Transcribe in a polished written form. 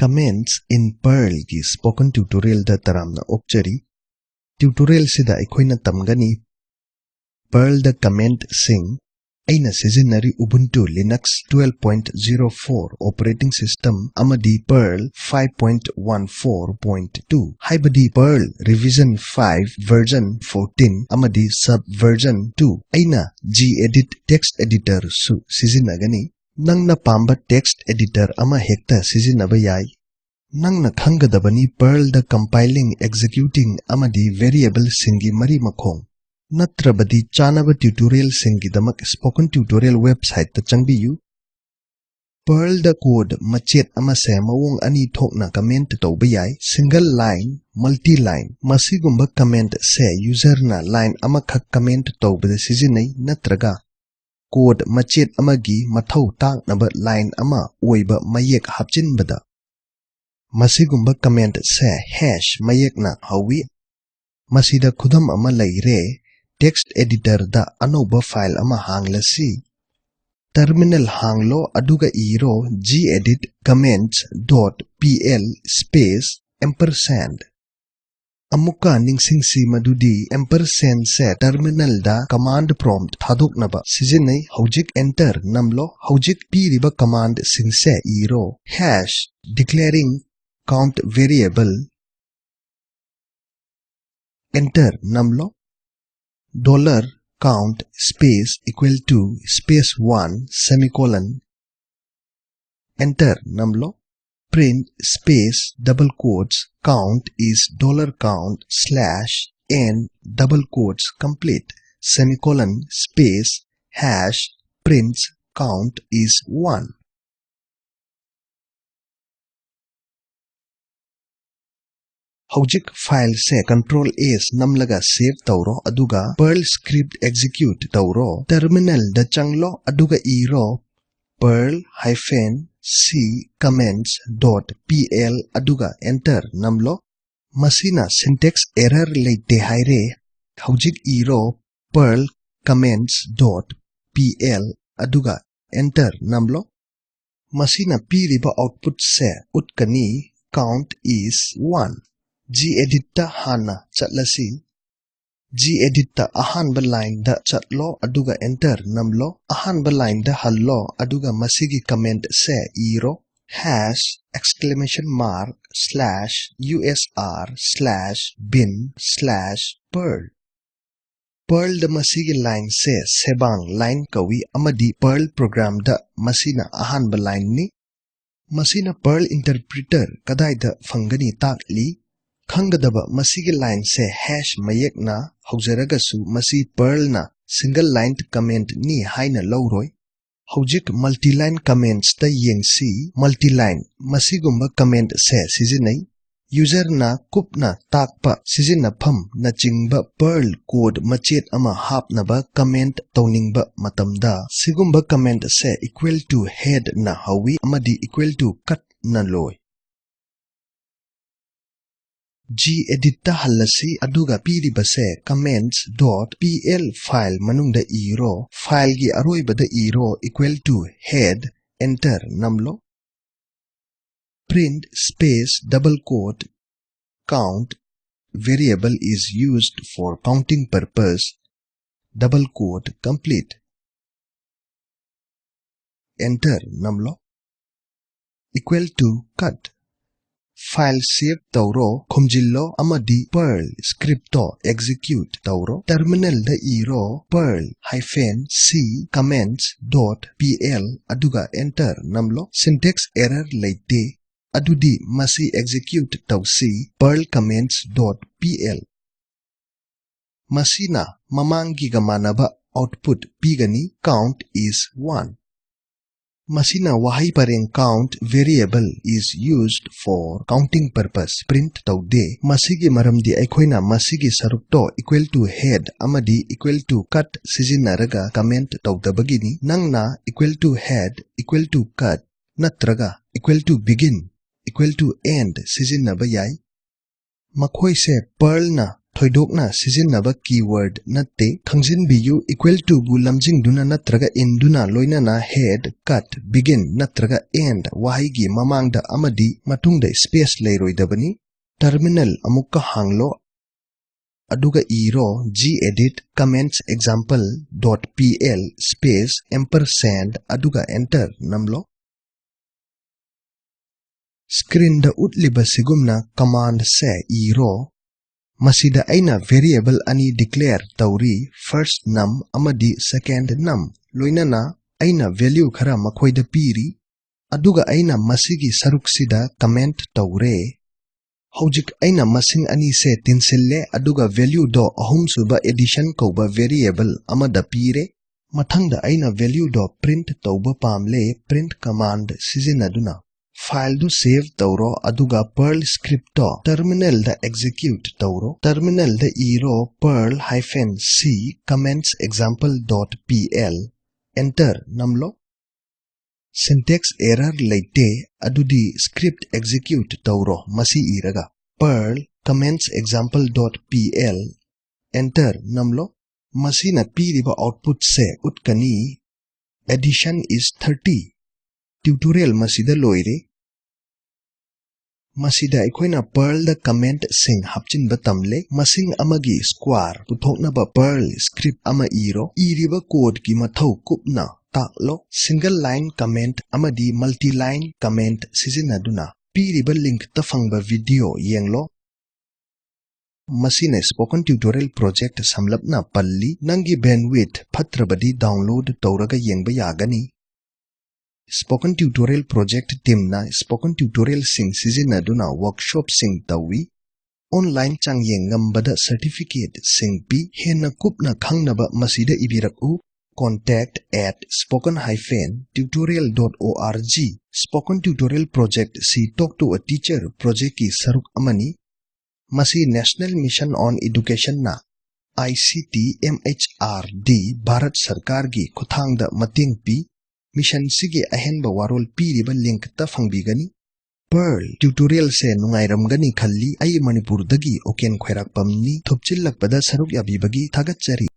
Comments in Perl ki spoken tutorial da taramna okchari. Tutorial sida aikoina tamgani Perl da comment sing aina seasonary Ubuntu Linux 12.04 operating system amadi Perl 5.14.2 haibadi Perl revision 5 version 14 amadi subversion 2 aina gedit text editor su seasonagani. Nangna pamba text editor ama hekta sizinaba yai. Nangna khangadabani Perl da compiling, executing amadi variable singi mari makhong. Natrabadi chanaba tutorial singi damak spoken tutorial website ta changbiyu. Perl da code machet ama se mawong ani thokna comment tawba yai. Single line, multi-line, masigumba comment se user na line ama khak comment tawba sizinai natraga. Code machet amagi mathau taknaba line ama oiba mayek hapchinbada. Masigumba comment se hash mayek na hawi. Masida khudam ama laire text editor da anoba file ama hanglasi. Terminal hanglo aduga iro gedit comments.pl space ampersand. Amuka ningsingsi madudi ampersand se terminal da command prompt thadoknaba sizinai hojik enter namlo hojik piriba command singse iro hash declaring count variable enter namlo $count space equal to space 1 semicolon enter namlo print space double quotes count is $count slash n double quotes complete semicolon space hash prints count is 1. Hojik file se control s namlaga save tawro aduga Perl script execute tawro terminal da changlo aduga iro Perl-c comments.pl aduga enter namlo masina syntax error leite haire hojik iro Perl comments.pl aduga enter namlo masina piriba output se utkani count is 1. gedit ta hana chatlasi gedit ta ahanba line da chatlo aduga enter namlo ahanba line da hallo aduga masigi comment se iro hash exclamation mark slash usr slash bin slash perl. Perl da masigi line se sebang line kawi amadi Perl program da masina ahanba line ni masina Perl interpreter kadai da fangani takli Khangadaba masigi line se hash mayek na haujaragasu masi Perl na single line comment ni haina lawroi. Hojik multi-line comments ta yengsi multi-line masigumba comment se sizinai. User na kupna takpa sizina pham na chingba Perl code machet ama hapnaba comment tawningba matamda sigumba comment se equal to head na hawi amadi equal to cut na loy. gedit ta halasi aduga piriba se comments.pl file manungda iro file gi aroibada iro equal to head enter namlo print space double quote count variable is used for counting purpose double quote complete enter namlo equal to cut file save tawro khumjillo amadi Perl scripto execute tawro terminal da iro Perl-c comments.pl aduga enter namlo syntax error leite adudi masi execute tawsi Perl comments.pl masina mamangi gamanaba output pigani count is 1. Masina wahay pareng count variable is used for counting purpose print tawde masigi maramdi aikoina masigi sarukto equal to head amadi equal to cut sizinaraga comment tawdabagini nangna equal to head equal to cut natraga equal to begin equal to end sizinaba yai makhoi se Perl na thoidokna sijinnaba keyword natte khangjinbiyu equal to bu lamjingduna natraga induna loinana head cut begin natraga end wahigi mamangda amadi matungda space leiroidabani terminal amukka hanglo aduga iro gedit comments example.pl space ampersand aduga enter namlo screen da utliba sigumna command se iro masida aina variable ani declare tauri first num amadi second num loinana aina value khara makhoida piri aduga aina masigi saruksida comment taure hojik aina masing ani se tinsille aduga value do ahum suba addition koba variable amada pire mathangda aina value do print tauba pamle print command sizinaduna file do save tauro aduga perl script to terminal da execute tauro terminal da iro perl -c comments example.pl enter namlo syntax error leite adudi script execute tauro masi iraga perl comments example.pl enter namlo masina piriba output se utkani addition is 30 tutorial masida loire masida aikoina perl da comment sing hapchin batamle masing amagi square puthoknaba perl script ama iriba code ki mathau kupna taklo single line comment amadi multi line comment sizinaduna piriba link ta fangba video yenglo masina spoken tutorial project samlapna palli nangi bandwidth phatrabadi download tawraga yengba yagani spoken tutorial project team na spoken tutorial sing sizinaduna workshop sing tawi online changyeng ngambada certificate sing pi hena kupna khangnaba masida ibiraku contact@spoken-tutorial.org spoken tutorial project si talk to a teacher project ki saruk amani masi national mission on education na ICT MHRD Bharat Sarkar gi khuthangda mating pi mission sige ahenba warol piriba link ta fangbigani Perl tutorial se nungairamgani khalli ai Manipur dagi oken khairak pamni thopchillakpada saruk yabibagi thagatchari